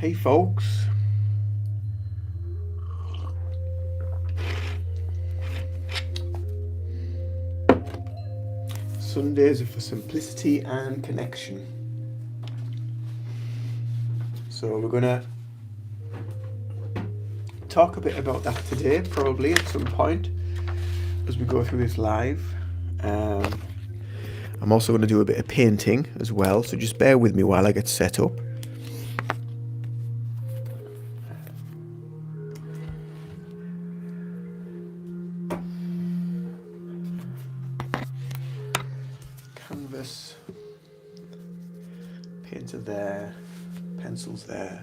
Hey folks, Sundays are for simplicity and connection. So we're going to talk a bit about that today, probably at some point as we go through this live. I'm also going to do a bit of painting as well, so just bear with me while I get set up. Canvas, painter there, pencils there.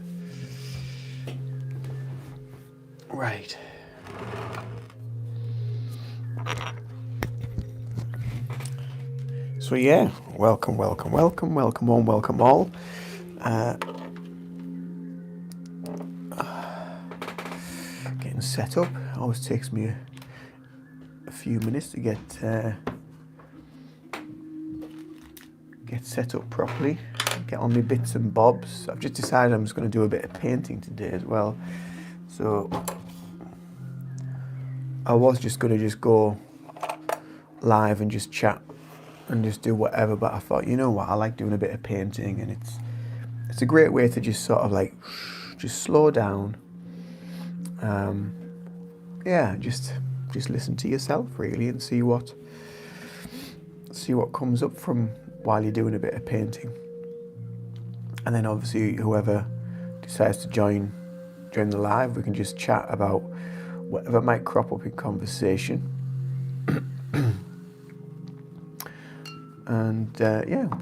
Right. So yeah, welcome all. Getting set up. Always takes me a few minutes to get set up properly. Get on my bits and bobs. I've just decided I'm just going to do a bit of painting today as well. So I was just going to just go live and just chat and just do whatever, but I thought, you know what, I like doing a bit of painting, and it's a great way to just sort of like just slow down. Just listen to yourself really and see what comes up from while you're doing a bit of painting. And then obviously whoever decides to join the live, we can just chat about whatever might crop up in conversation. And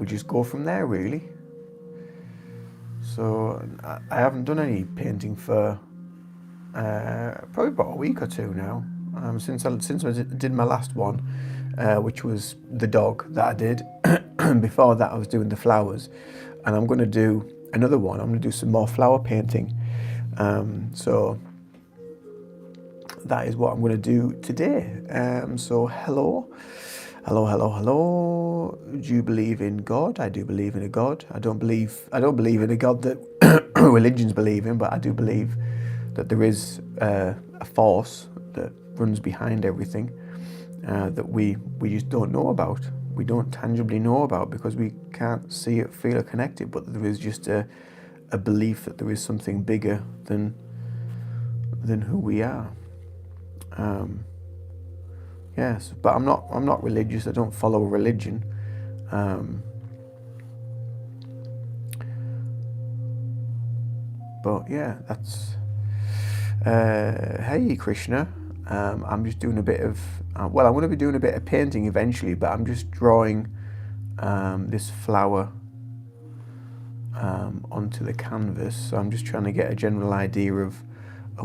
we just go from there really. So I haven't done any painting for probably about a week or two now. Since I did my last one, which was the dog that I did. Before that, I was doing the flowers, and I'm going to do another one. I'm going to do some more flower painting. So that is what I'm going to do today. So hello. Do you believe in God? I do believe in a God. I don't believe in a God that religions believe in, but I do believe that there is a force that runs behind everything that we just don't know about. We don't tangibly know about because we can't see it, feel it, connect it. But there is just a belief that there is something bigger than who we are. Yes, but I'm not religious. I don't follow a religion. But yeah, that's. Hey Krishna, I'm just doing a bit of. I'm going to be doing a bit of painting eventually, but I'm just drawing this flower onto the canvas. So I'm just trying to get a general idea of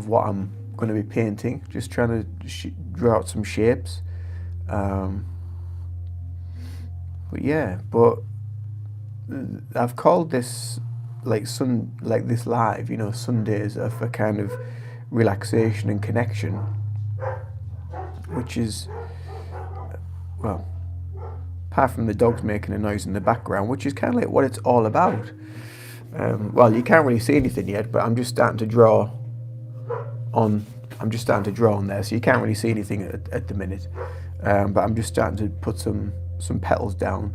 what I'm going to be painting. Just trying to draw out some shapes. But I've called this this live, Sundays are for kind of relaxation and connection, which is, well, apart from the dogs making a noise in the background, which is kind of like what it's all about. You can't really see anything yet, but I'm just starting to draw on there, so you can't really see anything at the minute. But I'm just starting to put some petals down.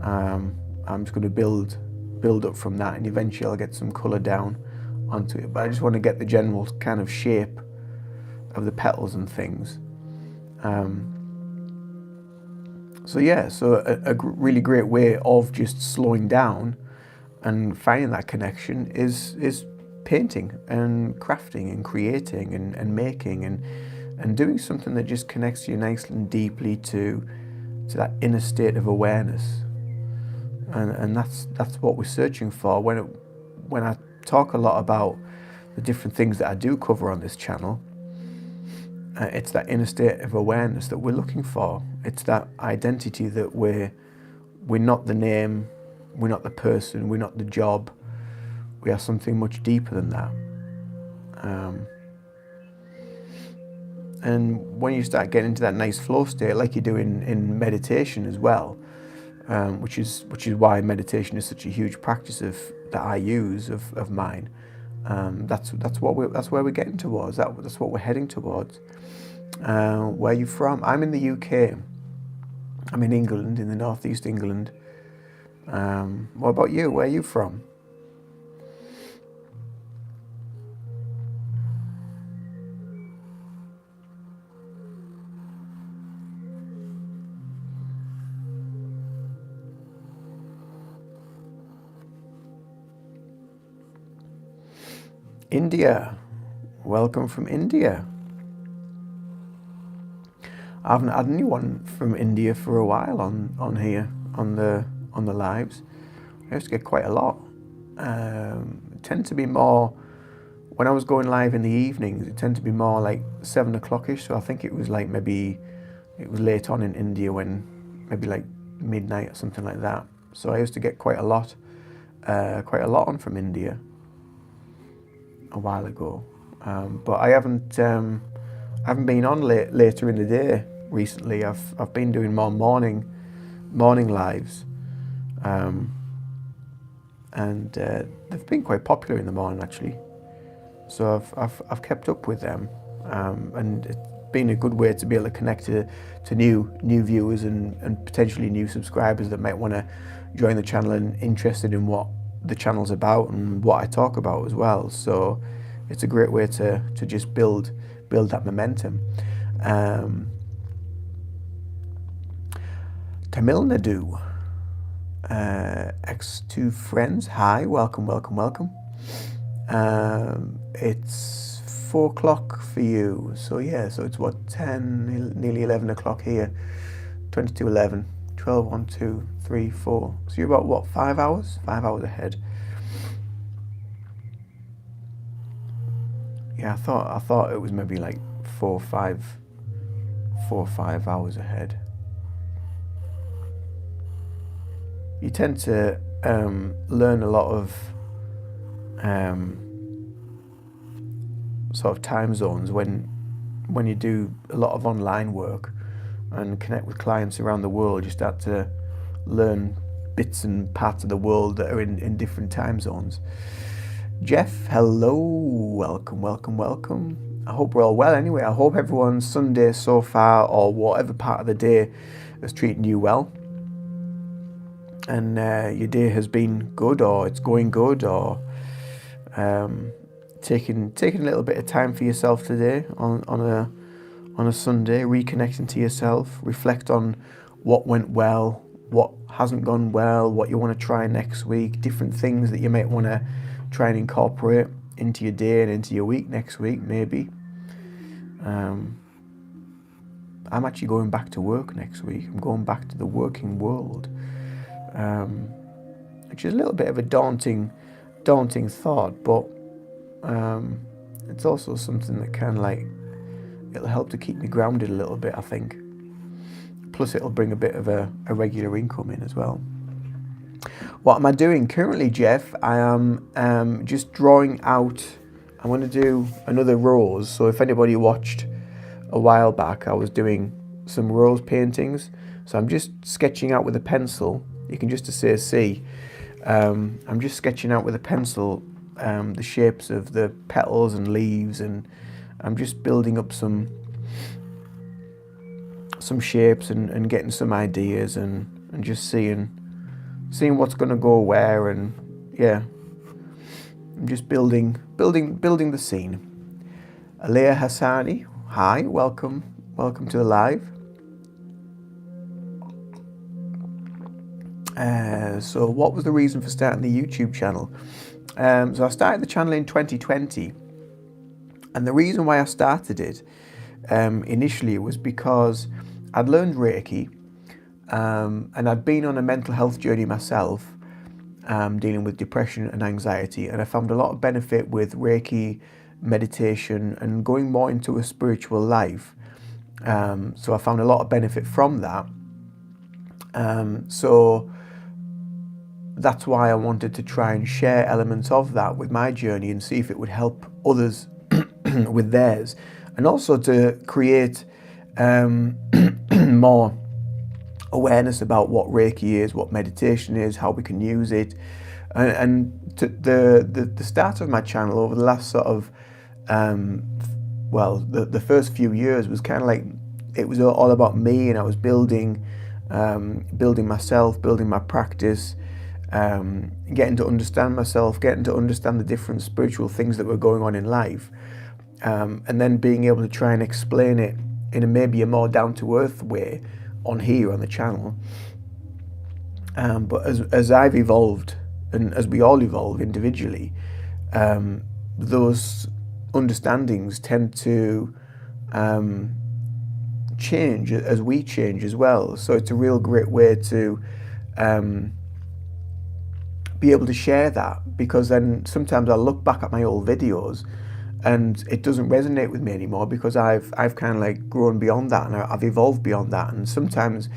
I'm just going to build up from that, and eventually I'll get some colour down onto it. But I just want to get the general kind of shape of the petals and things. So a really great way of just slowing down and finding that connection is painting and crafting and creating and making and doing something that just connects you nicely and deeply to that inner state of awareness. And that's what we're searching for. When I talk a lot about the different things that I do cover on this channel, it's that inner state of awareness that we're looking for. It's that identity that we're not the name, we're not the person, we're not the job. We are something much deeper than that. And when you start getting into that nice flow state, like you do in meditation as well, which is why meditation is such a huge practice that I use of mine. That's where we're getting towards. That's what we're heading towards. Where are you from? I'm in the UK. I'm in England, in the northeast England. What about you? Where are you from? India. Welcome from India. I haven't had anyone from India for a while on here on the lives. I used to get quite a lot. It tend to be more when I was going live in the evenings. It tended to be more like 7 o'clock-ish. So I think it was like maybe it was late on in India when maybe like midnight or something like that. So I used to get quite a lot on from India a while ago. But I haven't been on later in the day recently. I've been doing more morning lives, and they've been quite popular in the morning actually. So I've kept up with them, and it's been a good way to be able to connect to new viewers and potentially new subscribers that might want to join the channel and interested in what the channel's about and what I talk about as well. So it's a great way to just build that momentum. Tamil Nadu, X2 friends, hi, welcome. It's 4 o'clock for you, so yeah, so it's what, 10, nearly 11 o'clock here, 22, 11, 12, 1, 2, 3, 4, so you're about what, 5 hours? 5 hours ahead. Yeah, I thought it was maybe like 4 or 5 hours ahead. You tend to learn a lot of sort of time zones when you do a lot of online work and connect with clients around the world. You start to learn bits and parts of the world that are in different time zones. Jeff, hello, welcome. I hope we're all well anyway. I hope everyone's Sunday so far, or whatever part of the day, is treating you well. And your day has been good, or it's going good, or taking a little bit of time for yourself today on a Sunday, reconnecting to yourself, reflect on what went well, what hasn't gone well, what you want to try next week, different things that you might want to try and incorporate into your day and into your week next week, maybe. I'm actually going back to work next week. I'm going back to the working world, which is a little bit of a daunting thought, but it's also something that can, like, it'll help to keep me grounded a little bit, I think. Plus it'll bring a bit of a regular income in as well. What am I doing currently, Jeff? I am just drawing out. I'm going to do another rose. So if anybody watched a while back, I was doing some rose paintings. So I'm just sketching out with a pencil. You can just see. I'm just sketching out with a pencil the shapes of the petals and leaves, and I'm just building up some shapes and getting some ideas and just seeing what's going to go where, and yeah, I'm just building the scene. Alea Hassani, hi, welcome to the live. So what was the reason for starting the YouTube channel? So I started the channel in 2020, and the reason why I started it initially was because I'd learned Reiki, and I'd been on a mental health journey myself, dealing with depression and anxiety, and I found a lot of benefit with Reiki, meditation, and going more into a spiritual life. So I found a lot of benefit from that. So that's why I wanted to try and share elements of that with my journey and see if it would help others with theirs, and also to create more awareness about what Reiki is, what meditation is, how we can use it, And the start of my channel over the last sort of the first few years was kind of like it was all about me, and I was building myself, building my practice, getting to understand myself, getting to understand the different spiritual things that were going on in life, and then being able to try and explain it in maybe a more down-to-earth way on the channel. But as I've evolved, and as we all evolve individually, those understandings tend to change as we change as well. So it's a real great way to be able to share that, because then sometimes I look back at my old videos and it doesn't resonate with me anymore, because I've kind of like grown beyond that, and I've evolved beyond that. And sometimes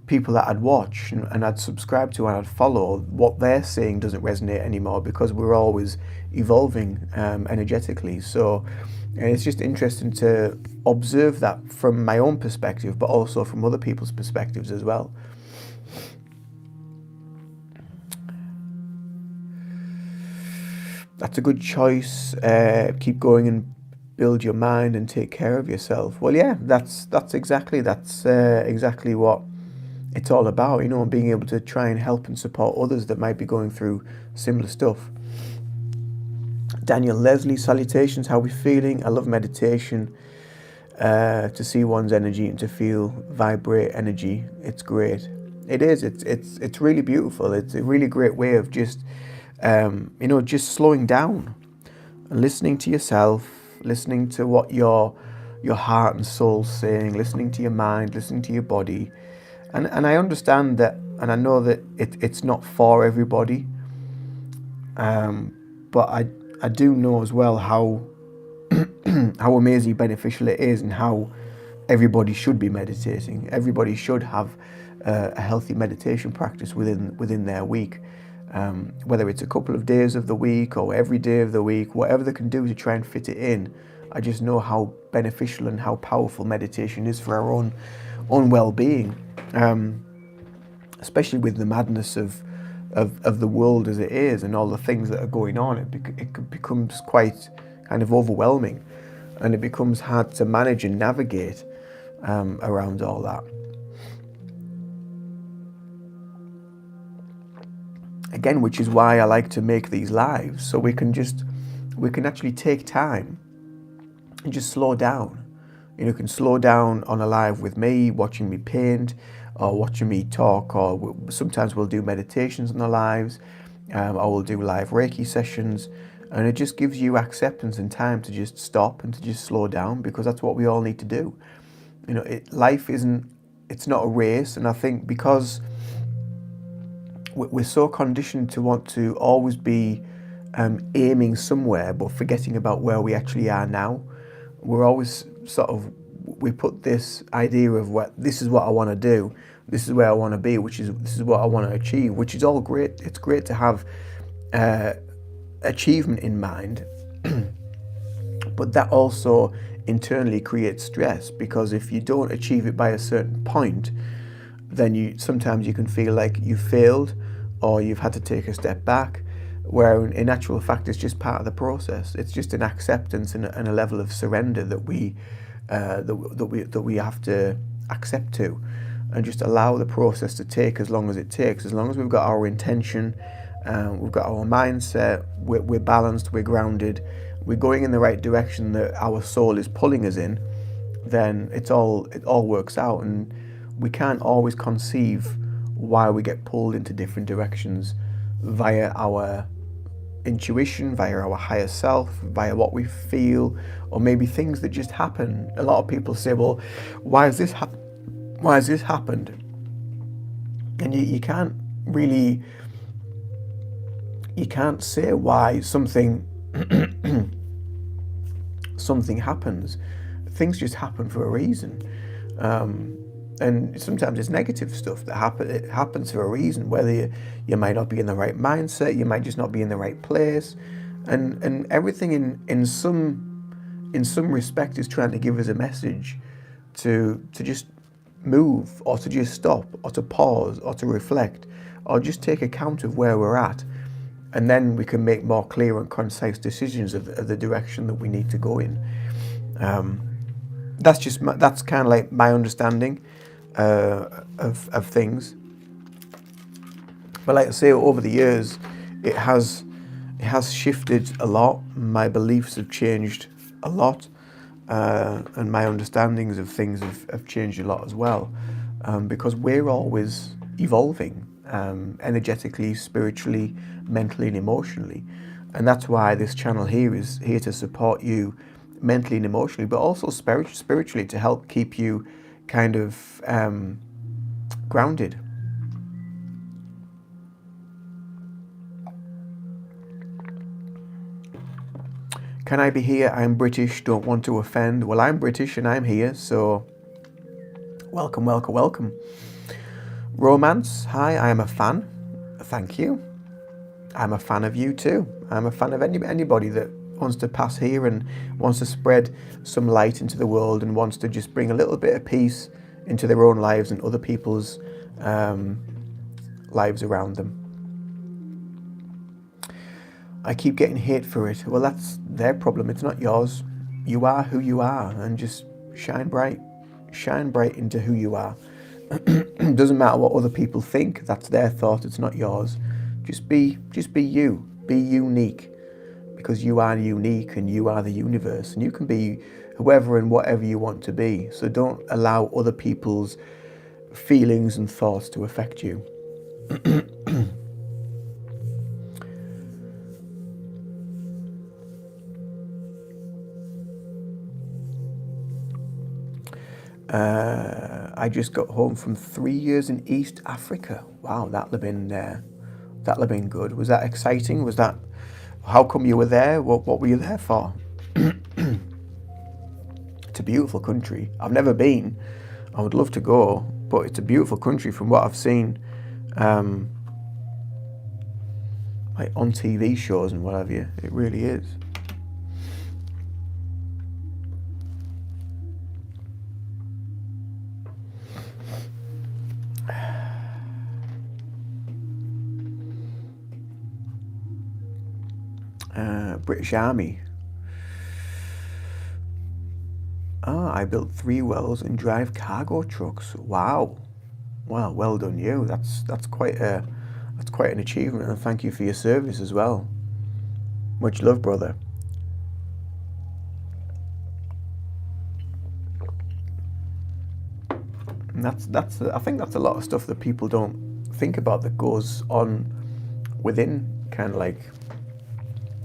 people that I'd watch and I'd subscribe to and I'd follow, what they're saying doesn't resonate anymore, because we're always evolving energetically. So it's just interesting to observe that from my own perspective, but also from other people's perspectives as well. That's a good choice. Keep going and build your mind and take care of yourself. Well, yeah, that's exactly what it's all about, you know, being able to try and help and support others that might be going through similar stuff. Daniel Leslie, salutations. How are we feeling? I love meditation. To see one's energy and to feel vibrate energy. It's great. It is. It's really beautiful. It's a really great way of just just slowing down and listening to yourself, listening to what your heart and soul's saying, listening to your mind, listening to your body. And I understand that, and I know that it's not for everybody, but I do know as well how how amazingly beneficial it is, and how everybody should be meditating. Everybody should have a healthy meditation practice within their week. Whether it's a couple of days of the week or every day of the week, whatever they can do to try and fit it in. I just know how beneficial and how powerful meditation is for our own well-being, especially with the madness of the world as it is, and all the things that are going on. It becomes quite kind of overwhelming, and it becomes hard to manage and navigate around all that. Again, which is why I like to make these lives, so we can actually take time and just slow down. You can slow down on a live with me, watching me paint or watching me talk, or sometimes we'll do meditations on the lives, or we'll do live Reiki sessions, and it just gives you acceptance and time to just stop and to just slow down, because that's what we all need to do. Life it's not a race, and I think because we're so conditioned to want to always be aiming somewhere, but forgetting about where we actually are now. We're always we put this idea of this is what I want to do, this is where I want to be, this is what I want to achieve, which is all great. It's great to have achievement in mind, but that also internally creates stress, because if you don't achieve it by a certain point, then sometimes you can feel like you failed or you've had to take a step back, where in actual fact it's just part of the process. It's just an acceptance and a level of surrender that we have to accept to, and just allow the process to take as long as it takes. As long as we've got our intention, we've got our mindset, we're balanced, we're grounded, we're going in the right direction that our soul is pulling us in, then it all works out. And we can't always conceive why we get pulled into different directions via our intuition, via our higher self, via what we feel, or maybe things that just happen. A lot of people say, well, why has this happened? And you can't really, you can't say why something happens. Things just happen for a reason. And sometimes it's negative stuff that it happens for a reason, whether you might not be in the right mindset, you might just not be in the right place, and everything in some respect is trying to give us a message to just move, or to just stop, or to pause, or to reflect, or just take account of where we're at, and then we can make more clear and concise decisions of the direction that we need to go in. That's kind of like my understanding of things. But like I say, over the years, it has shifted a lot. My beliefs have changed a lot, and my understandings of things have changed a lot as well, because we're always evolving, energetically, spiritually, mentally, and emotionally. And that's why this channel here is here to support you mentally and emotionally, but also spiritually, to help keep you kind of grounded. Can I be here? I'm British, don't want to offend. Well, I'm British and I'm here, so welcome, welcome, welcome. Romance, hi, I am a fan. Thank you. I'm a fan of you too. I'm a fan of anybody that wants to pass here and wants to spread some light into the world and wants to just bring a little bit of peace into their own lives and other people's lives around them. I keep getting hate for it. Well, that's their problem. It's not yours. You are who you are, and just shine bright. Shine bright into who you are. Doesn't matter what other people think. That's their thought. It's not yours. Just be you. Be unique, because you are unique and you are the universe, and you can be whoever and whatever you want to be. So don't allow other people's feelings and thoughts to affect you. I just got home from 3 years in East Africa. Wow, that'll have been good. Was that exciting? Was that? How come you were there? What were you there for? It's a beautiful country. I've never been. I would love to go, but it's a beautiful country from what I've seen, like on TV shows and what have you. It really is. British Army. I built 3 wells and drive cargo trucks. Wow. Well done you. That's quite an achievement, and thank you for your service as well. Much love, brother. And I think that's a lot of stuff that people don't think about that goes on within kind of like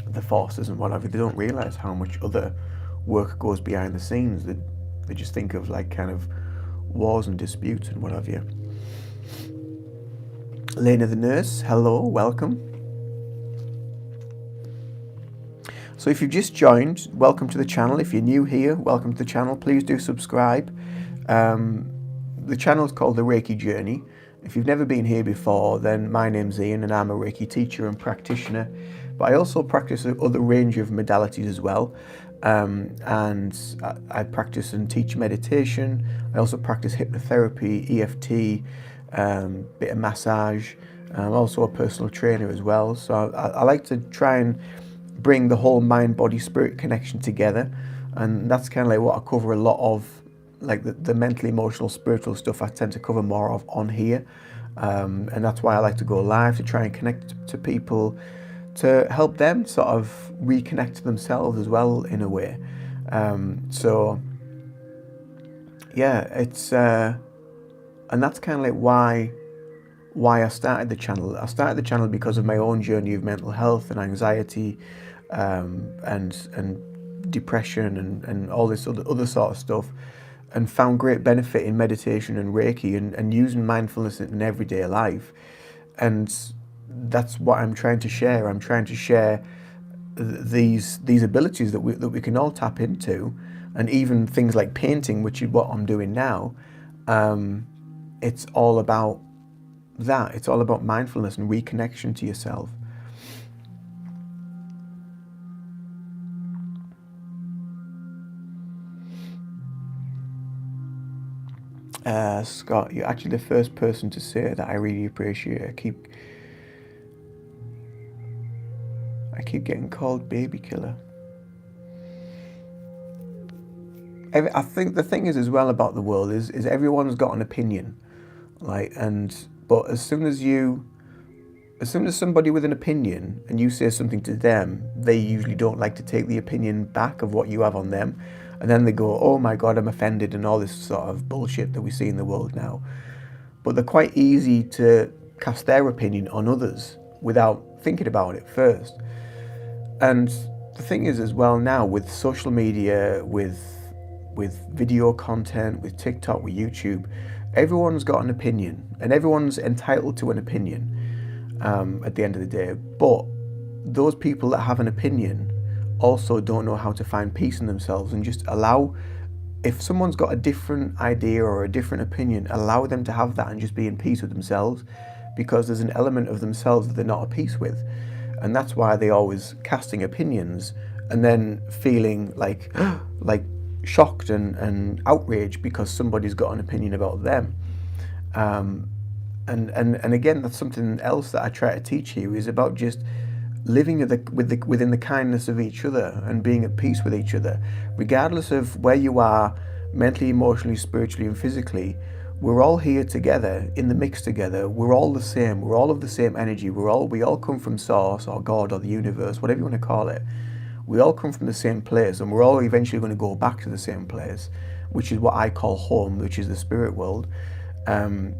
the forces and whatever. They don't realise how much other work goes behind the scenes. They just think of like kind of wars and disputes and what have you. Lena the nurse, hello, welcome. So if you've just joined, welcome to the channel. If you're new here, welcome to the channel. Please do subscribe. The channel is called The Reiki Journey. If you've never been here before, then my name's Ian and I'm a Reiki teacher and practitioner. But I also practice other range of modalities as well. And I practice and teach meditation. I also practice hypnotherapy, EFT, bit of massage. I'm also a personal trainer as well. So I like to try and bring the whole mind, body, spirit connection together. And that's kind of like what I cover a lot of, like the mental, emotional, spiritual stuff I tend to cover more of on here. And that's why I like to go live, to try and connect to people, to help them sort of reconnect to themselves as well in a way. So yeah, it's and that's kind of like why I started the channel. I started the channel because of my own journey of mental health and anxiety, and depression and all this other sort of stuff, and found great benefit in meditation and Reiki and using mindfulness in everyday life. And that's what I'm trying to share. I'm trying to share these abilities that we can all tap into, and even things like painting, which is what I'm doing now. It's all about that. It's all about mindfulness and reconnection to yourself. Scott, you're actually the first person to say that. I really appreciate it. I keep getting called baby killer. I think the thing is as well about the world is everyone's got an opinion, like, but as soon as somebody with an opinion and you say something to them, they usually don't like to take the opinion back of what you have on them, and then they go, oh my god, I'm offended, and all this sort of bullshit that we see in the world now. But they're quite easy to cast their opinion on others without thinking about it first. And the thing is as well now with social media, with video content, with TikTok, with YouTube, everyone's got an opinion and everyone's entitled to an opinion at the end of the day. But those people that have an opinion also don't know how to find peace in themselves and just allow, if someone's got a different idea or a different opinion, allow them to have that and just be in peace with themselves, because there's an element of themselves that they're not at peace with. And that's why they're always casting opinions and then feeling like shocked and outraged because somebody's got an opinion about them. And again, that's something else that I try to teach you, is about just living within the kindness of each other and being at peace with each other, regardless of where you are mentally, emotionally, spiritually, and physically. We're all here together, in the mix together. We're all the same. We're all of the same energy. We all come from Source or God or the universe, whatever you want to call it. We all come from the same place, and we're all eventually going to go back to the same place, which is what I call home, which is the spirit world. And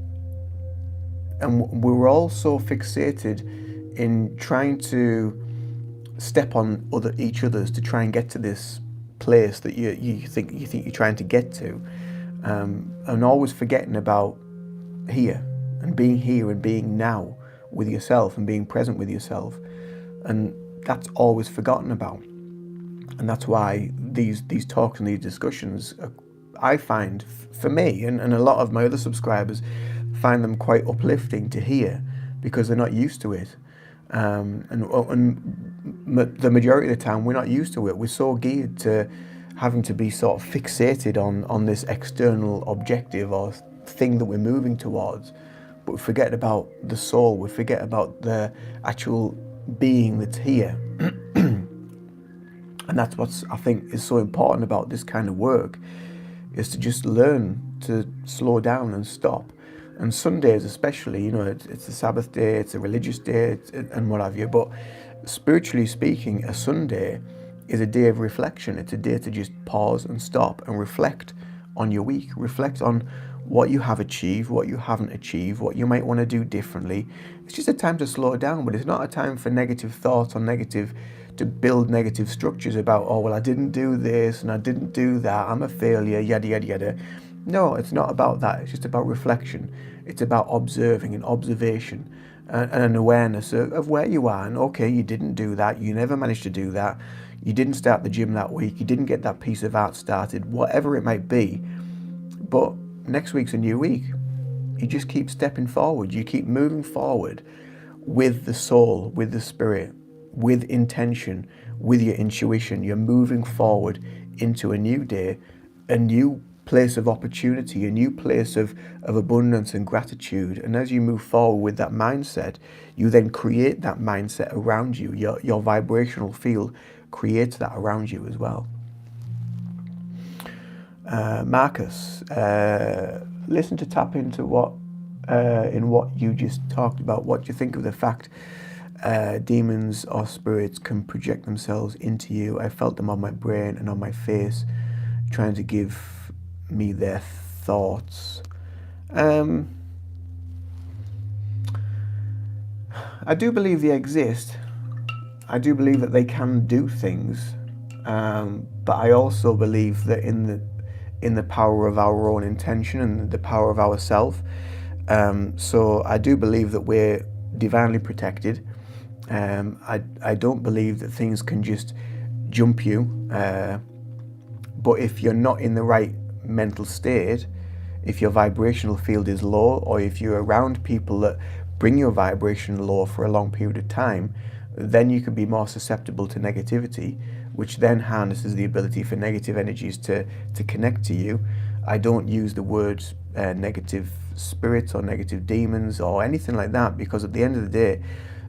we're all so fixated in trying to step on each other's to try and get to this place that you think you're trying to get to. And always forgetting about here and being now with yourself and being present with yourself, and that's always forgotten about. And that's why these talks and these discussions, I find, for me and a lot of my other subscribers, find them quite uplifting to hear, because they're not used to it. And the majority of the time we're not used to it. We're so geared to having to be sort of fixated on this external objective or thing that we're moving towards, but we forget about the soul, we forget about the actual being that's here. And that's what I think is so important about this kind of work, is to just learn to slow down and stop. And Sundays especially, it's a Sabbath day, it's a religious day, and what have you, but spiritually speaking, a Sunday is a day of reflection. It's a day to just pause and stop and reflect on your week, reflect on what you have achieved, what you haven't achieved, what you might want to do differently. It's just a time to slow down, but it's not a time for negative thoughts or to build negative structures about, oh, well, I didn't do this and I didn't do that, I'm a failure, yada, yada, yada. No, it's not about that. It's just about reflection. It's about observing and observation and an awareness of where you are. And okay, you didn't do that. You never managed to do that. You didn't start the gym that week. You didn't get that piece of art started, whatever it might be. But next week's a new week. You just keep stepping forward. You keep moving forward with the soul, with the spirit, with intention, with your intuition. You're moving forward into a new day, a new place of opportunity, a new place of abundance and gratitude. And as you move forward with that mindset, you then create that mindset around you. Your vibrational field creates that around you as well. Marcus, listen to tap into what you just talked about. What do you think of the fact demons or spirits can project themselves into you? I felt them on my brain and on my face, trying to give me their thoughts. I do believe they exist. I do believe that they can do things, but I also believe that in the power of our own intention and the power of ourself. So I do believe that we're divinely protected. I don't believe that things can just jump you, but if you're not in the right mental state, if your vibrational field is low, or if you're around people that bring your vibration low for a long period of time, then you can be more susceptible to negativity, which then harnesses the ability for negative energies to connect to you. I don't use the words negative spirits or negative demons or anything like that, because at the end of the day,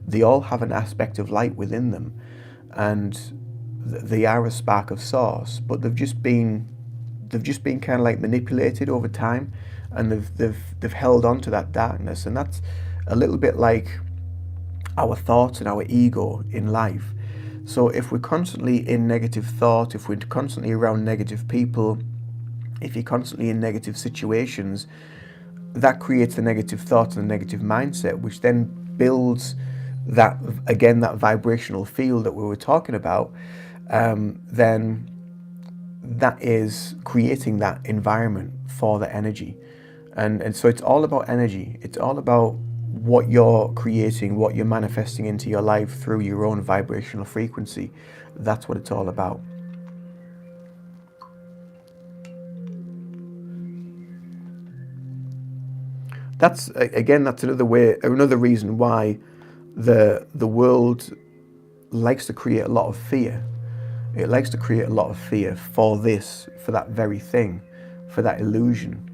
they all have an aspect of light within them, and they are a spark of source, but they've just been kind of like manipulated over time, and they've held on to that darkness. And that's a little bit like our thoughts and our ego in life. So if we're constantly in negative thought, if we're constantly around negative people, if you're constantly in negative situations, that creates the negative thoughts and the negative mindset, which then builds that, again, that vibrational field that we were talking about. Then that is creating that environment for the energy. And so it's all about energy. It's all about what you're creating, what you're manifesting into your life through your own vibrational frequency. That's what it's all about. That's another reason why the world likes to create a lot of fear. It likes to create a lot of fear for that very thing, for that illusion.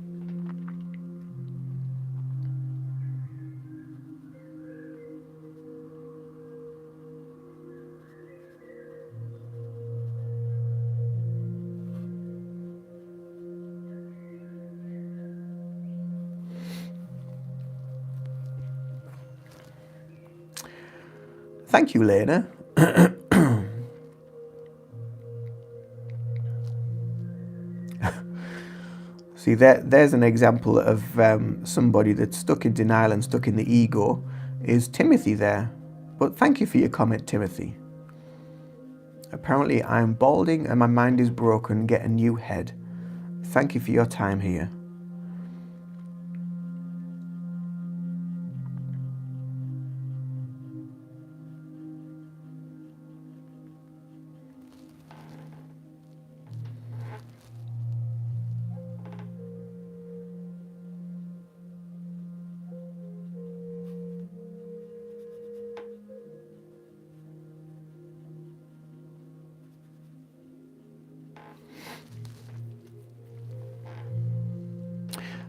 Thank you, Lena. See, there's an example of somebody that's stuck in denial and stuck in the ego. Is Timothy there? But thank you for your comment, Timothy. Apparently I'm balding and my mind is broken. Get a new head. Thank you for your time here.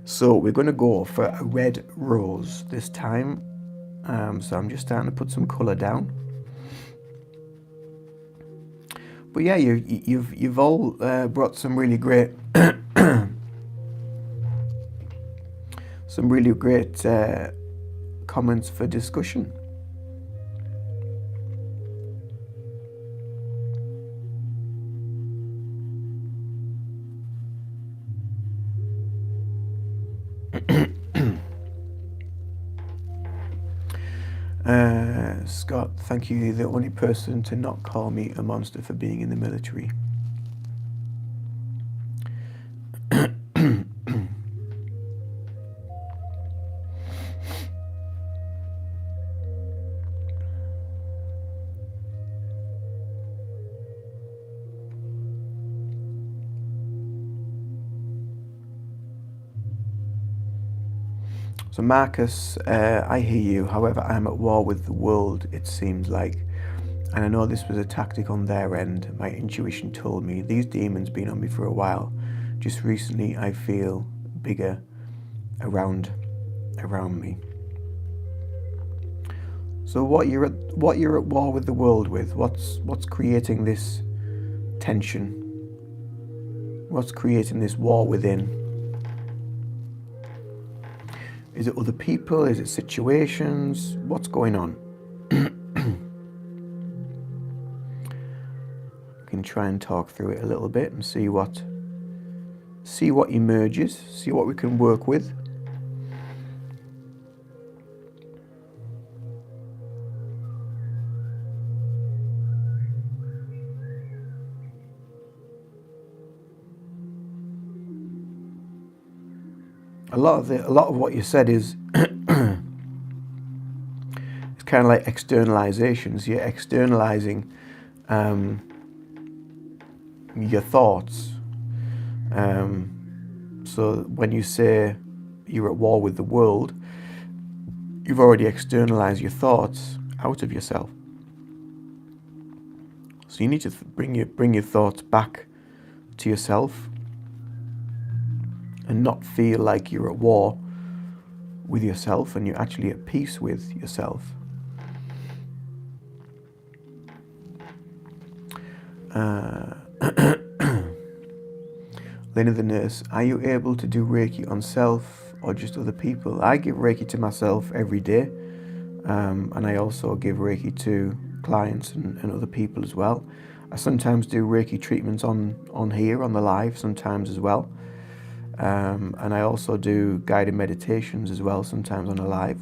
So we're going to go for a red rose this time. So I'm just starting to put some colour down. But yeah, you've all brought some really great comments for discussion. Scott, thank you. You're the only person to not call me a monster for being in the military. So Marcus, I hear you. However, I'm at war with the world, it seems like. And I know this was a tactic on their end. My intuition told me these demons been on me for a while. Just recently I feel bigger around me. So what you're at war with the world with? What's creating this tension? What's creating this war within? Is it other people? Is it situations? What's going on? We can try and talk through it a little bit and see what emerges, see what we can work with. A lot of what you said is it's kind of like externalizations. You're externalizing your thoughts. So when you say you're at war with the world, you've already externalized your thoughts out of yourself. So you need to bring your thoughts back to yourself and not feel like you're at war with yourself and you're actually at peace with yourself. Uh, Lena the nurse, are you able to do Reiki on self or just other people? I give Reiki to myself every day, and I also give Reiki to clients and other people as well. I sometimes do Reiki treatments on here, on the live, sometimes as well. And I also do guided meditations as well, sometimes on a live.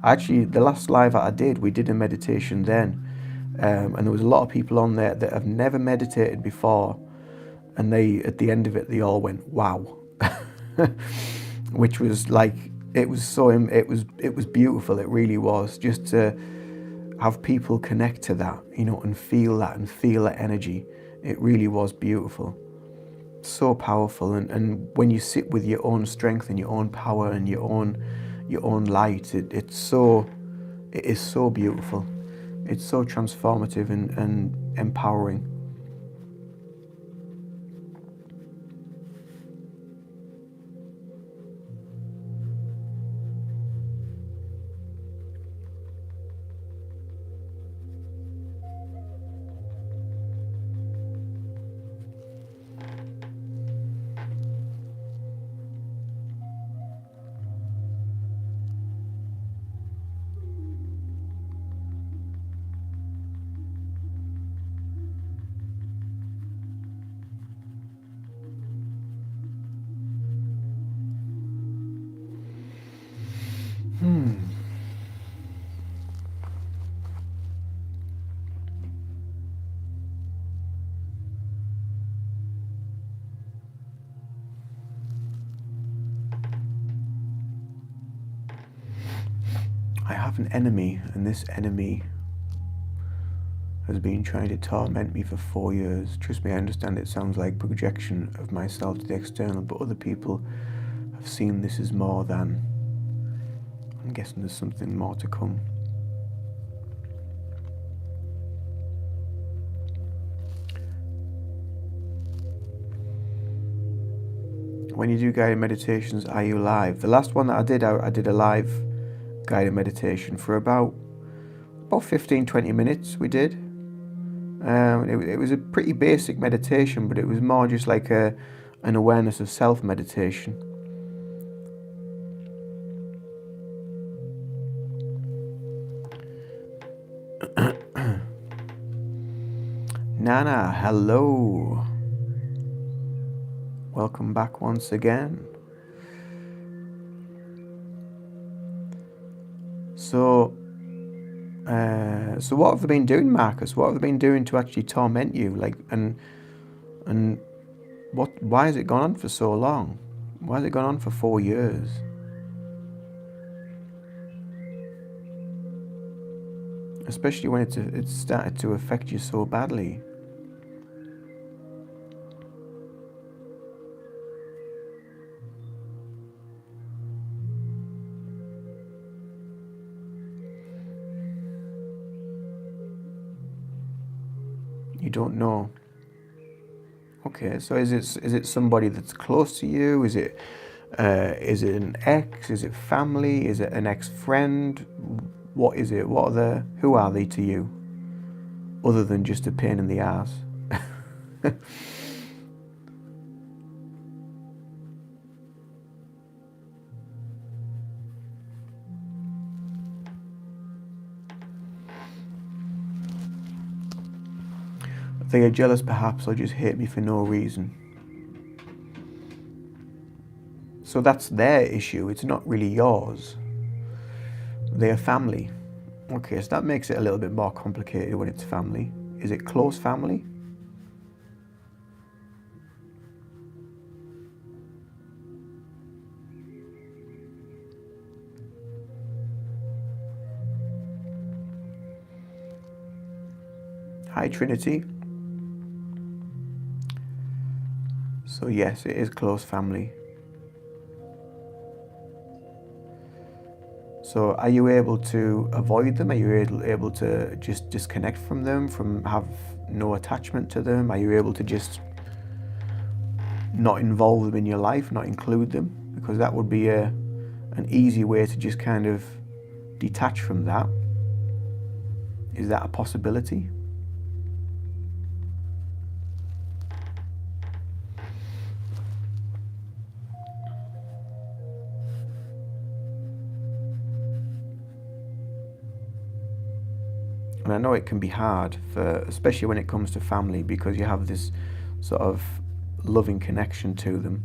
Actually, the last live that I did, we did a meditation then, and there was a lot of people on there that have never meditated before, and they, at the end of it, they all went, "Wow," which was like, it was beautiful. It really was, just to have people connect to that, and feel that energy. It really was beautiful. So powerful, and when you sit with your own strength and your own power and your own light, it is so beautiful. It's so transformative and empowering. I have an enemy, and this enemy has been trying to torment me for 4 years. Trust me, I understand it sounds like projection of myself to the external, but other people have seen this as more than. I'm guessing there's something more to come. When you do guided meditations, are you live? The last one that I did a live guided meditation for about 15-20 minutes. We did. It was a pretty basic meditation, but it was more just like an awareness of self meditation. Nana, hello. Welcome back once again. So what have they been doing, Marcus? What have they been doing to actually torment you? And why has it gone on for so long? Why has it gone on for 4 years? Especially when it's started to affect you so badly. You don't know. Okay, so is it somebody that's close to you? Is it an ex? Is it family? Is it an ex-friend? What is it? Who are they to you? Other than just a pain in the ass. They are jealous perhaps, or just hate me for no reason. So that's their issue, it's not really yours. They are family. Okay, so that makes it a little bit more complicated when it's family. Is it close family? Hi, Trinity. So yes, it is close family. So are you able to avoid them? Are you able to just disconnect from them, have no attachment to them? Are you able to just not involve them in your life, not include them? Because that would be an easy way to just kind of detach from that. Is that a possibility? And I know it can be hard, especially when it comes to family, because you have this sort of loving connection to them.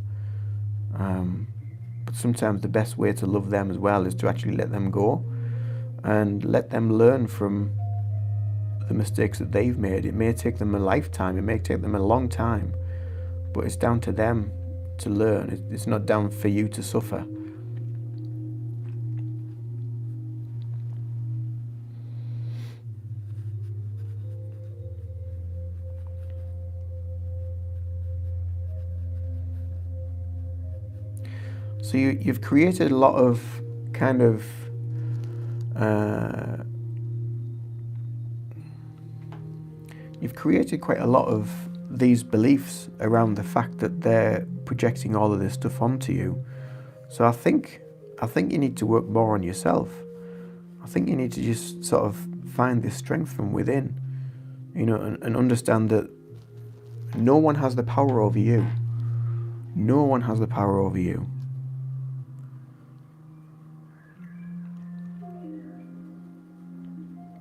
But sometimes the best way to love them as well is to actually let them go and let them learn from the mistakes that they've made. It may take them a lifetime, it may take them a long time, but it's down to them to learn. It's not down for you to suffer. So you've created a lot of kind of you've created quite a lot of these beliefs around the fact that they're projecting all of this stuff onto you. So I think you need to work more on yourself. I think you need to just sort of find this strength from within, and understand that no one has the power over you. No one has the power over you.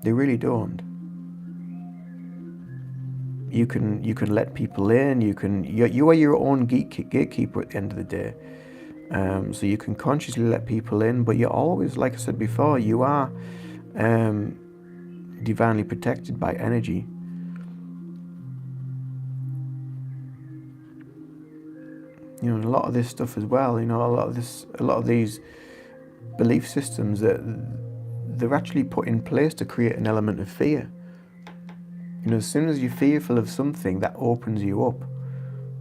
They really don't. You can let people in. You are your own gatekeeper at the end of the day. So you can consciously let people in, but you're always, like I said before, you are divinely protected by energy. A lot of this stuff as well. A lot of these belief systems that they're actually put in place to create an element of fear. As soon as you're fearful of something, that opens you up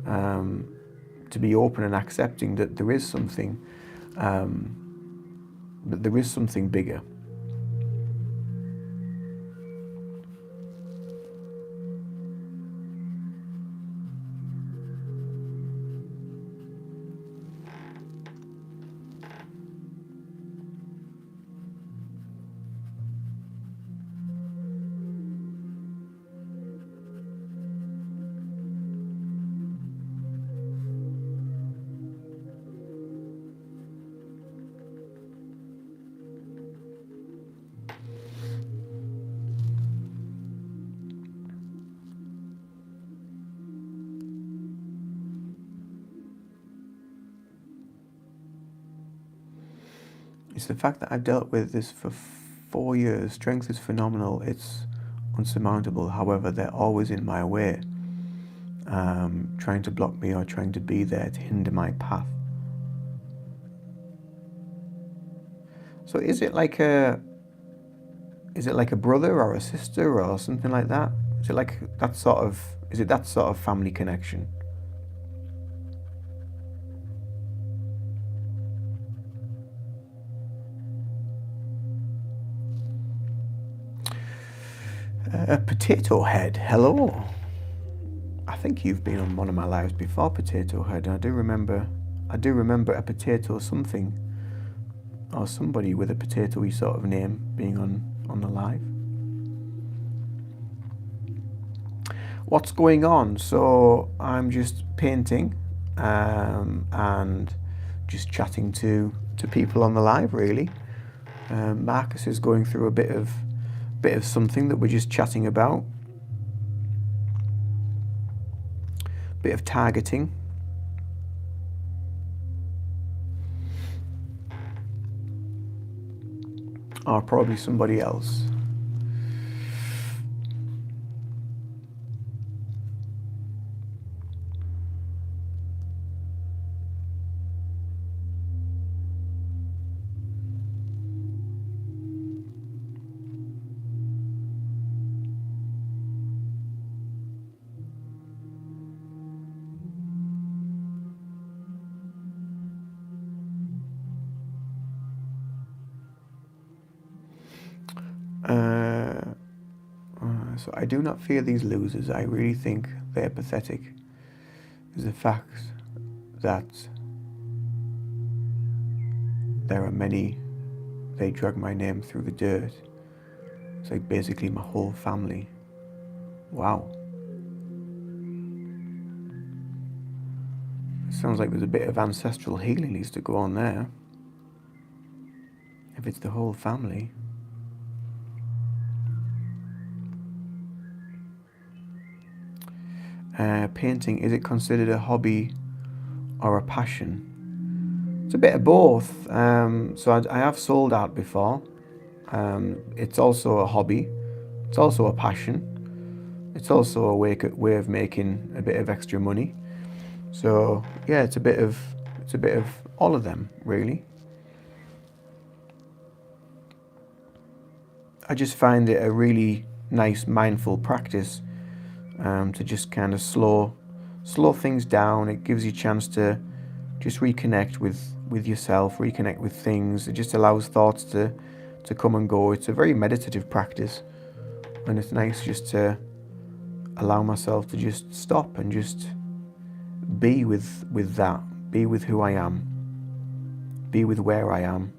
to be open and accepting that there is something, bigger. It's the fact that I've dealt with this for 4 years. Strength is phenomenal. It's unsurmountable. However, they're always in my way, trying to block me or trying to be there to hinder my path. So is it like a brother or a sister or something like that? Is it that sort of family connection? Potato Head, hello. I think you've been on one of my lives before, Potato Head. I do remember a potato something, or somebody with a potato-y sort of name being on the live. What's going on? So I'm just painting and just chatting to people on the live, really. Marcus is going through a bit of something that we're just chatting about. Bit of targeting. Or probably somebody else. So I do not fear these losers. I really think they're pathetic. Is the fact that there are many, they drag my name through the dirt. It's like basically my whole family. Wow. It sounds like there's a bit of ancestral healing needs to go on there. If it's the whole family. painting, is it considered a hobby or a passion? It's a bit of both. So I have sold art before. It's also a hobby. It's also a passion. It's also a way of making a bit of extra money. So yeah, it's a bit of all of them, really. I just find it a really nice mindful practice, to just kind of slow things down. It gives you a chance to just reconnect with yourself, reconnect with things. It just allows thoughts to come and go. It's a very meditative practice, and it's nice just to allow myself to just stop and just be with that, be with who I am, be with where I am.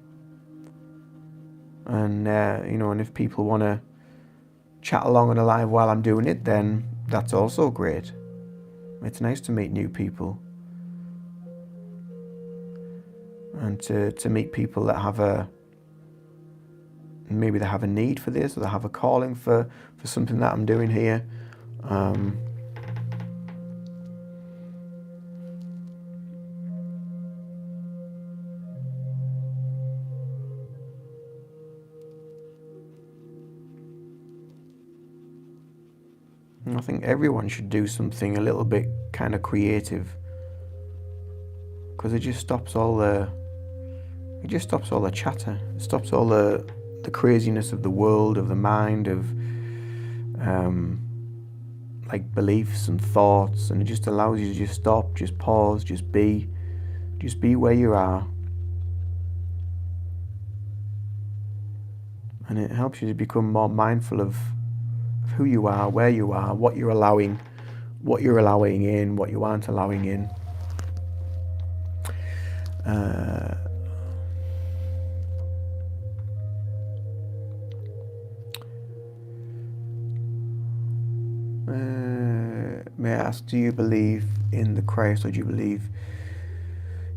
And and if people want to chat along on a live while I'm doing it, then that's also great. It's nice to meet new people, and to meet people that have maybe they have a need for this, or they have a calling for something that I'm doing here. I think everyone should do something a little bit kind of creative, because it just stops all the chatter. It stops all the craziness of the world, of the mind, of like beliefs and thoughts, and it just allows you to just stop, just pause, just be where you are. And it helps you to become more mindful of who you are, where you are, what you're allowing in, what you aren't allowing in. May I ask, do you believe in the Christ, or do you believe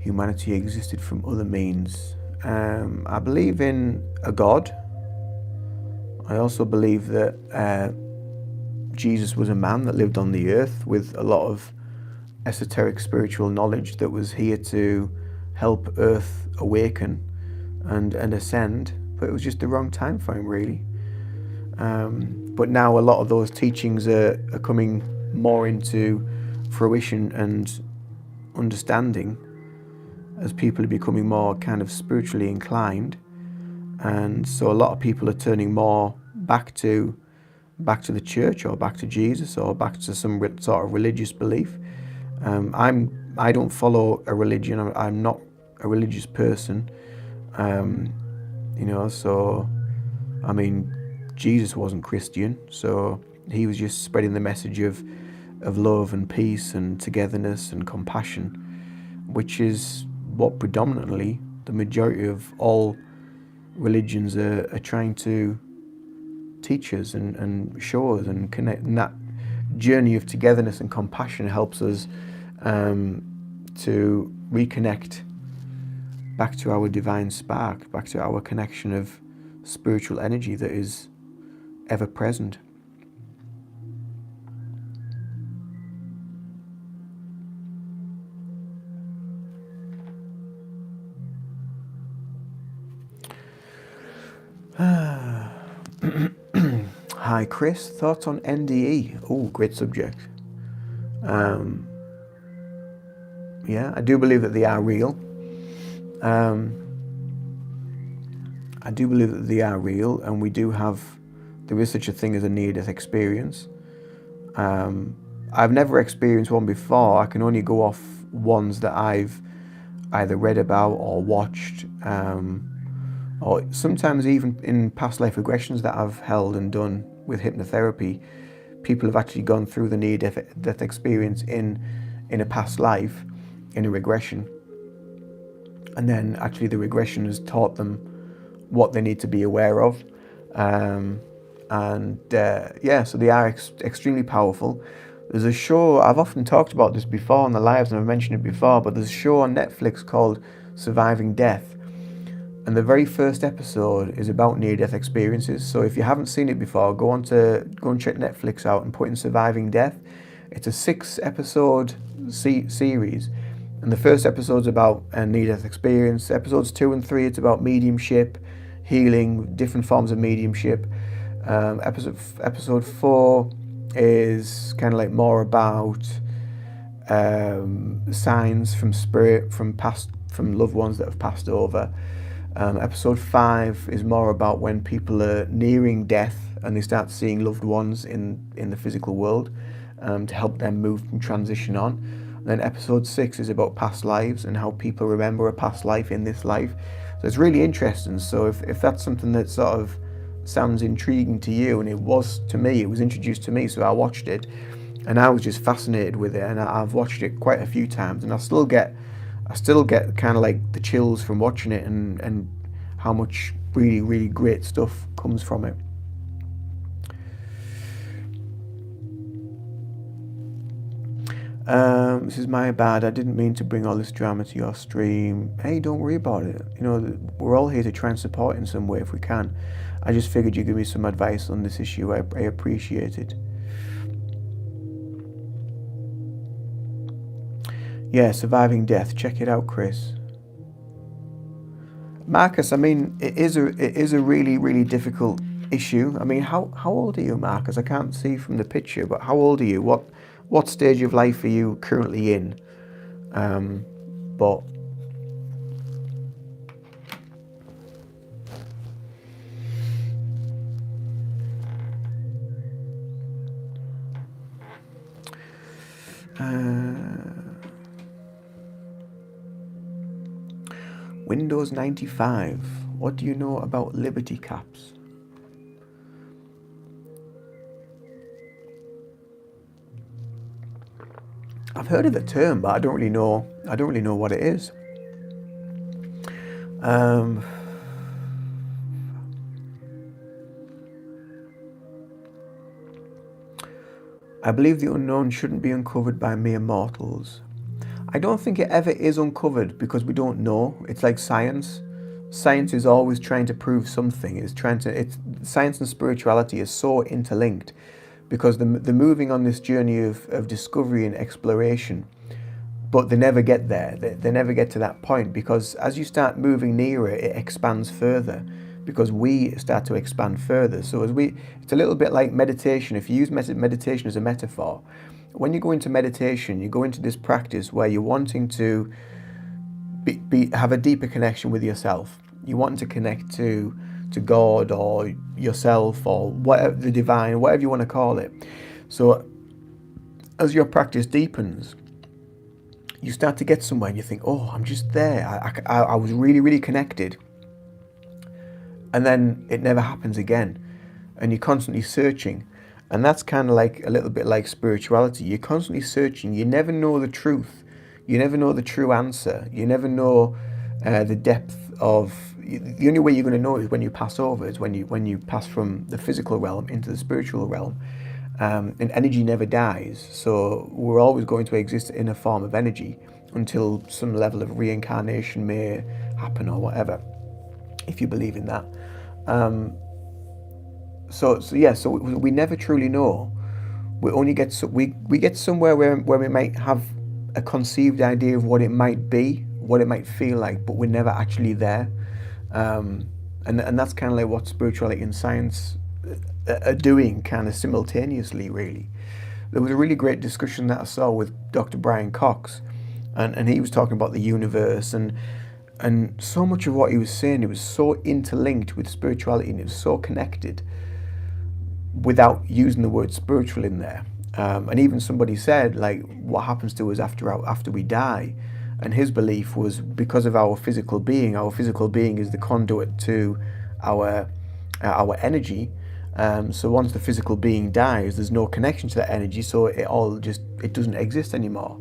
humanity existed from other means? I believe in a God. I also believe that Jesus was a man that lived on the earth with a lot of esoteric spiritual knowledge that was here to help Earth awaken and ascend, but it was just the wrong time for him, really. But now a lot of those teachings are coming more into fruition and understanding as people are becoming more kind of spiritually inclined, and so a lot of people are turning more back to the church, or back to Jesus, or back to some sort of religious belief. I don't follow a religion. I'm not a religious person. So I mean, Jesus wasn't Christian, so he was just spreading the message of love and peace and togetherness and compassion, which is what predominantly the majority of all religions are trying to teach us and show us and connect. And that journey of togetherness and compassion helps us to reconnect back to our divine spark, back to our connection of spiritual energy that is ever present. Hi Chris, thoughts on NDE? Oh, great subject. Yeah, I do believe that they are real. I do believe that they are real, and there is such a thing as a near-death experience. I've never experienced one before. I can only go off ones that I've either read about or watched, or sometimes even in past life regressions that I've held and done with hypnotherapy. People have actually gone through the near-death experience in a past life, in a regression, and then actually the regression has taught them what they need to be aware of. So they are extremely powerful. There's a show, I've often talked about this before on the lives, and I've mentioned it before, but there's a show on Netflix called Surviving Death, and the very first episode is about near-death experiences. So if you haven't seen it before, go and check Netflix out and put in Surviving Death, It's a 6-episode series, and the first episode's about a near-death experience. Episodes 2 and 3, it's about mediumship, healing, different forms of mediumship. Episode 4 is kind of like more about signs from spirit, from loved ones that have passed over. Episode 5 is more about when people are nearing death and they start seeing loved ones in the physical world, to help them move and transition on. And then episode 6 is about past lives and how people remember a past life in this life. So it's really interesting. So if that's something that sort of sounds intriguing to you, and it was to me, it was introduced to me, so I watched it, and I was just fascinated with it, and I've watched it quite a few times, and I still get kind of like the chills from watching it, and how much really, really great stuff comes from it. This is my bad. I didn't mean to bring all this drama to your stream. Hey, don't worry about it. You know, we're all here to try and support in some way if we can. I just figured you'd give me some advice on this issue. I appreciate it. Yeah, Surviving Death. Check it out, Chris. Marcus, I mean, it is a really, really difficult issue. I mean, how old are you, Marcus? I can't see from the picture, but how old are you? What stage of life are you currently in? But Windows 95. What do you know about Liberty Caps? I've heard of the term, but I don't really know what it is. I believe the unknown shouldn't be uncovered by mere mortals. I don't think it ever is uncovered because we don't know. It's like science. Science is always trying to prove something. Science and spirituality is so interlinked, because they're moving on this journey of discovery and exploration, but they never get there. They never get to that point, because as you start moving nearer, it expands further, because we start to expand further. So it's a little bit like meditation. If you use meditation as a metaphor, when you go into meditation, you go into this practice where you're wanting to have a deeper connection with yourself. You want to connect to God or yourself or whatever, the divine, whatever you want to call it. So as your practice deepens, you start to get somewhere and you think, oh, I'm just there. I was really, really connected. And then it never happens again. And you're constantly searching. And that's kind of like a little bit like spirituality. You're constantly searching. You never know the truth. You never know the true answer. You never know the depth of... The only way you're going to know is when you pass over, is when you pass from the physical realm into the spiritual realm. And energy never dies. So we're always going to exist in a form of energy until some level of reincarnation may happen or whatever, if you believe in that. So we never truly know. We only get we get somewhere where we might have a conceived idea of what it might be, what it might feel like, but we're never actually there. And that's kind of like what spirituality and science are doing, kind of simultaneously, really. There was a really great discussion that I saw with Dr. Brian Cox, and he was talking about the universe, and so much of what he was saying, it was so interlinked with spirituality, and it was so connected without using the word spiritual in there. And even somebody said, like, what happens to us after we die? And his belief was, because of our physical being is the conduit to our energy. So once the physical being dies, there's no connection to that energy, so it doesn't exist anymore.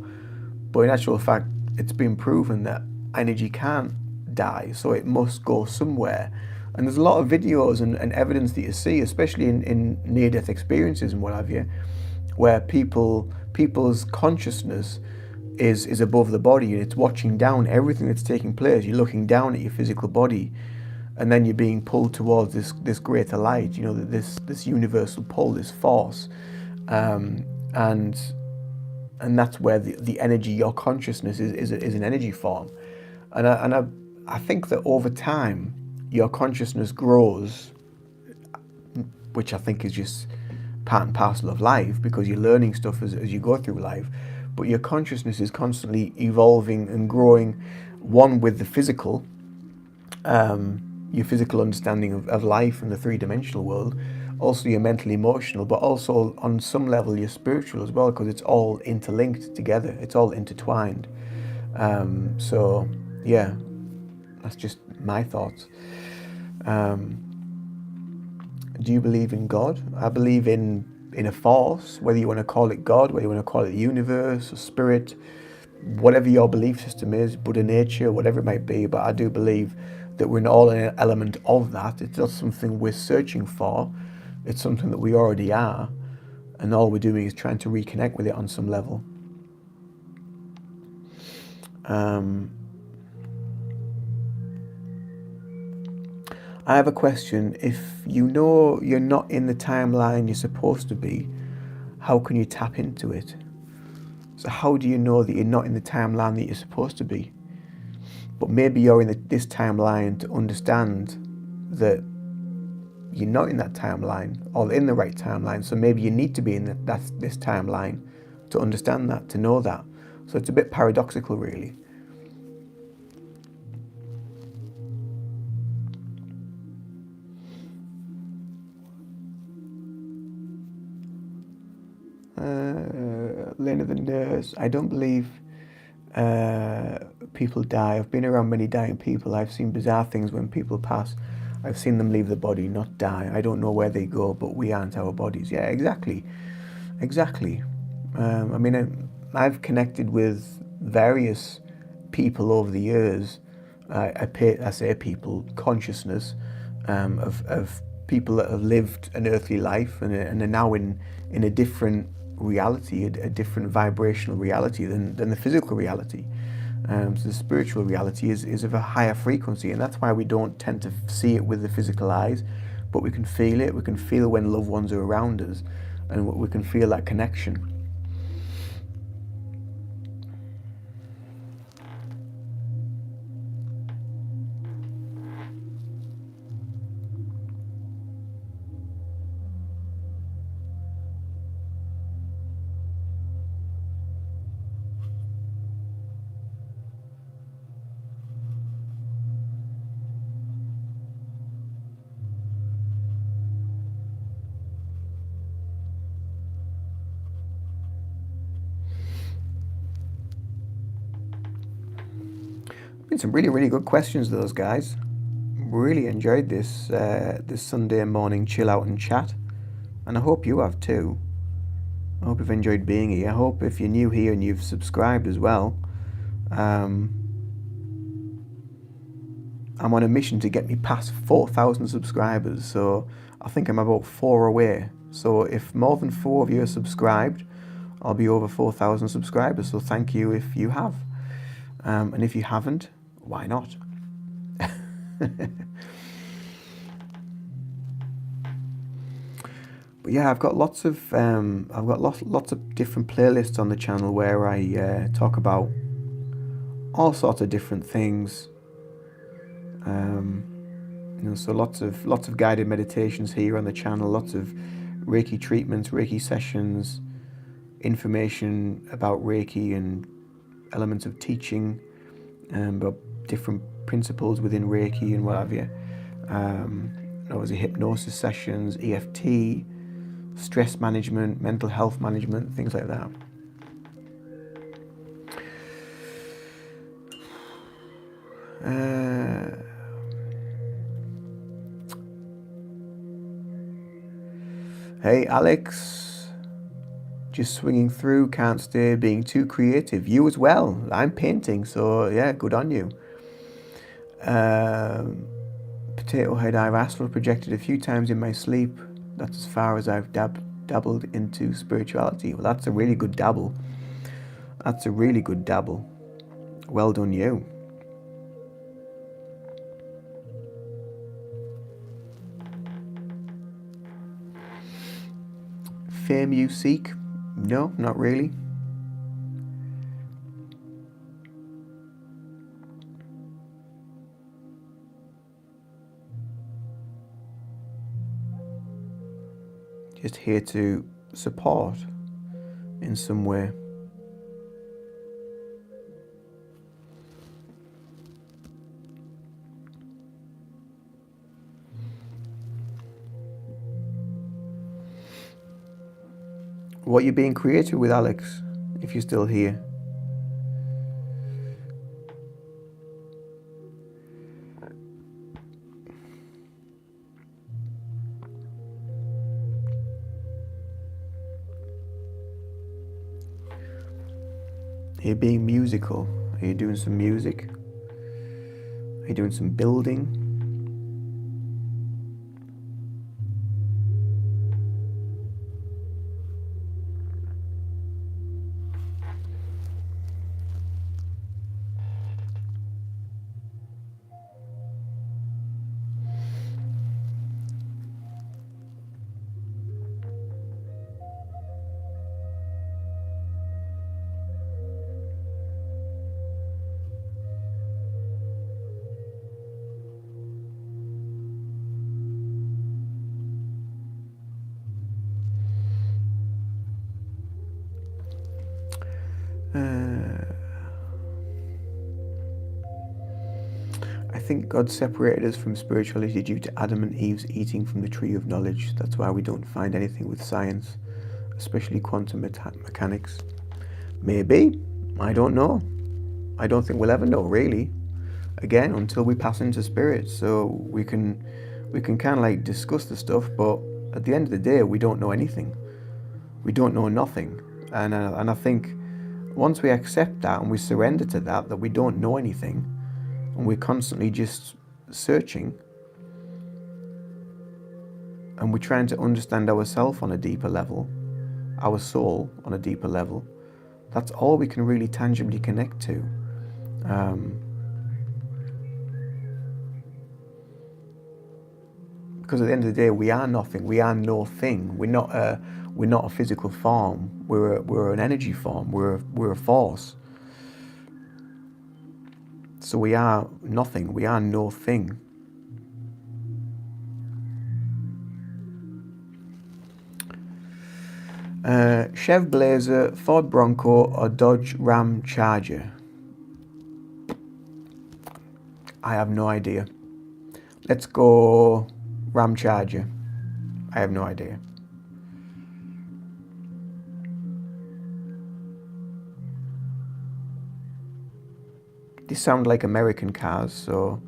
But in actual fact, it's been proven that energy can't die, so it must go somewhere. And there's a lot of videos and evidence that you see, especially in near-death experiences and what have you, where people's consciousness is above the body, and it's watching down everything that's taking place. You're looking down at your physical body, and then you're being pulled towards this greater light, this universal pull, this force. And and that's where the energy, your consciousness is an energy form. I think that over time your consciousness grows, which I think is just part and parcel of life, because you're learning stuff as you go through life. But your consciousness is constantly evolving and growing, one with the physical, your physical understanding of life and the three-dimensional world, also your mental emotional, but also on some level your spiritual as well, because it's all interlinked together, it's all intertwined. So yeah, that's just my thoughts. Do you believe in God? I believe in a force, whether you want to call it God, whether you want to call it the universe or spirit, whatever your belief system is, Buddha nature, whatever it might be. But I do believe that we're all an element of that. It's not something we're searching for. It's something that we already are. And all we're doing is trying to reconnect with it on some level. I have a question. If you know you're not in the timeline you're supposed to be, how can you tap into it? So how do you know that you're not in the timeline that you're supposed to be? But maybe you're in this timeline to understand that you're not in that timeline or in the right timeline. So maybe you need to be in this timeline to understand that, to know that. So it's a bit paradoxical, really. Lena the nurse, I don't believe people die. I've been around many dying people. I've seen bizarre things when people pass. I've seen them leave the body, not die. I don't know where they go, but we aren't our bodies. Yeah, exactly. I mean, I've connected with various people over the years. I say people, consciousness of people that have lived an earthly life and are now in a different reality, a different vibrational reality than the physical reality. So the spiritual reality is of a higher frequency, and that's why we don't tend to see it with the physical eyes, but we can feel it. We can feel when loved ones are around us, and we can feel that connection. Been some really, really good questions, those guys. Really enjoyed this Sunday morning chill out and chat, and I hope you have too. I hope you've enjoyed being here. I hope if you're new here and you've subscribed as well. I'm on a mission to get me past 4,000 subscribers, so I think I'm about 4 away. So if more than 4 of you are subscribed, I'll be over 4,000 subscribers. So thank you if you have, and if you haven't, why not? But yeah, I've got lots of different playlists on the channel where I talk about all sorts of different things. So lots of guided meditations here on the channel, lots of Reiki treatments, Reiki sessions, information about Reiki and elements of teaching, about different principles within Reiki and what have you. Obviously hypnosis sessions, EFT, stress management, mental health management, things like that. Hey Alex, just swinging through, can't stay, being too creative. You as well. I'm painting, so yeah, good on you. Potato Head, I've astral projected a few times in my sleep. That's as far as I've dabbled into spirituality. Well, that's a really good dabble. Well done, you. Fame you seek? No, not really. just here to support in some way. What you're being creative with, Alex, if you're still here. Are you being musical? Are you doing some music? Are you doing some building? I think God separated us from spirituality due to Adam and Eve's eating from the tree of knowledge. That's why we don't find anything with science, especially quantum mechanics. Maybe. I don't know. I don't think we'll ever know, really. Again, until we pass into spirit. So we can kind of like discuss the stuff, but at the end of the day, we don't know anything. We don't know nothing. And I think once we accept that and we surrender to that we don't know anything, and we're constantly just searching, and we're trying to understand ourselves on a deeper level, our soul on a deeper level, that's all we can really tangibly connect to. Because at the end of the day, we are nothing. We are no thing. We're not a physical form. We're an energy form. We're a force. So we are nothing. We are no thing. Chev Blazer, Ford Bronco, or Dodge Ram Charger? I have no idea. Let's go Ram Charger. I have no idea. These sound like American cars, so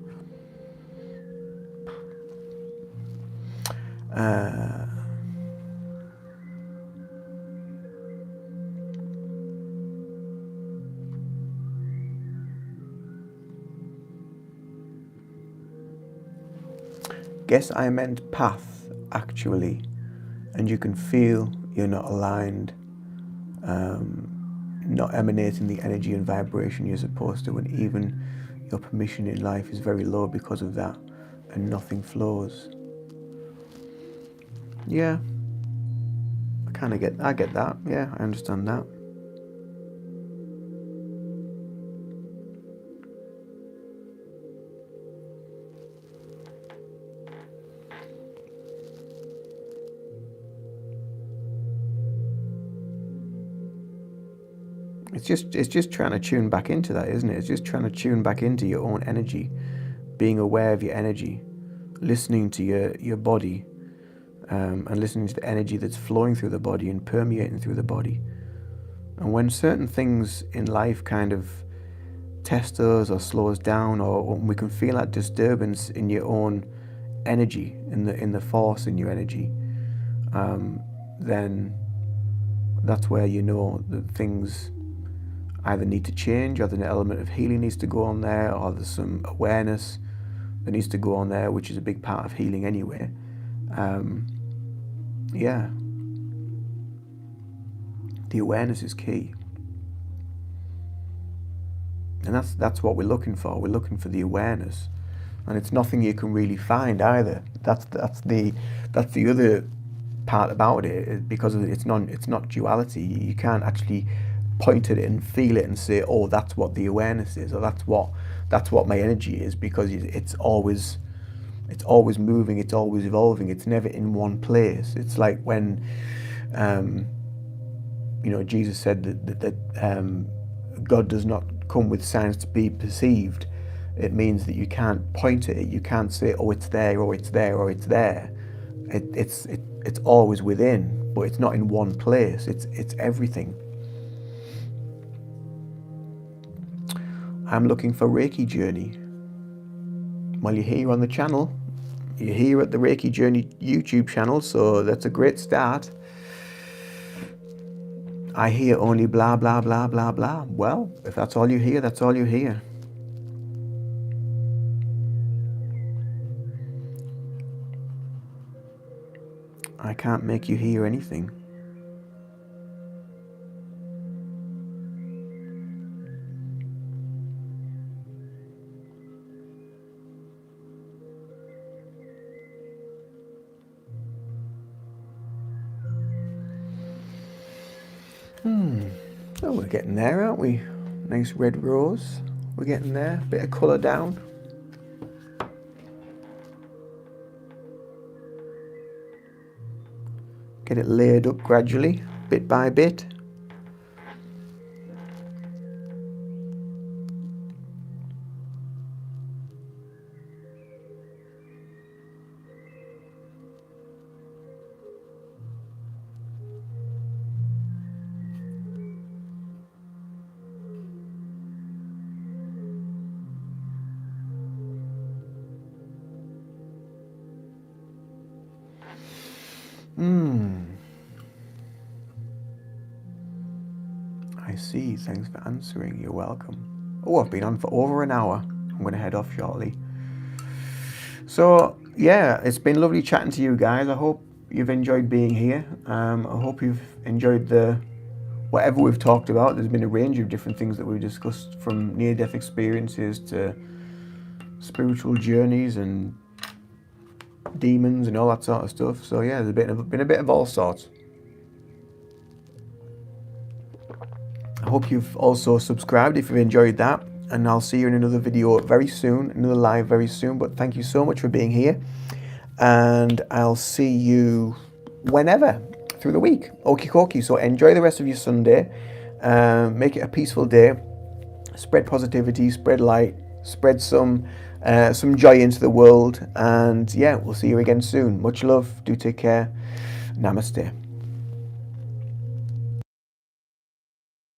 guess I meant path, actually, and you can feel you're not aligned, not emanating the energy and vibration you're supposed to, and even your permission in life is very low because of that, and nothing flows. Yeah, I get that. Yeah, I understand that. It's just trying to tune back into that, isn't it? It's just trying to tune back into your own energy, being aware of your energy, listening to your body, and listening to the energy that's flowing through the body and permeating through the body. And when certain things in life kind of test us or slow us down, or we can feel that disturbance in your own energy, in the force in your energy, then that's where you know that things either need to change, or the element of healing needs to go on there, or there's some awareness that needs to go on there, which is a big part of healing anyway. Yeah, the awareness is key, and that's what we're looking for. We're looking for the awareness, and it's nothing you can really find either. That's the other part about it, because it's not duality. You can't actually point at it and feel it and say, oh, that's what the awareness is, or that's what my energy is, because it's always It's always moving, it's always evolving, it's never in one place. It's like when, Jesus said that God does not come with signs to be perceived. It means that you can't point at it, you can't say, oh, it's there, or it's there, or it's there. It's always within, but it's not in one place. It's everything. I'm looking for Reiki Journey. Well, you're here on the channel. You're here at the Reiki Journey YouTube channel, so that's a great start. I hear only blah, blah, blah, blah, blah. Well, if that's all you hear, that's all you hear. I can't make you hear anything. Oh, we're getting there, aren't we? Nice red rose. We're getting there. Bit of colour down. Get it layered up gradually, bit by bit. I see. Thanks for answering. You're welcome. Oh, I've been on for over an hour. I'm going to head off shortly. So, yeah, it's been lovely chatting to you guys. I hope you've enjoyed being here. I hope you've enjoyed whatever we've talked about. There's been a range of different things that we've discussed, from near-death experiences to spiritual journeys and demons and all that sort of stuff. So yeah, there's been a bit of all sorts. I hope you've also subscribed if you've enjoyed that, and I'll see you in another video very soon, another live very soon. But thank you so much for being here, and I'll see you whenever through the week. Okie dokie. So enjoy the rest of your Sunday. Make it a peaceful day. Spread positivity, spread light, spread some joy into the world, and yeah, we'll see you again soon. Much love. Do take care. Namaste.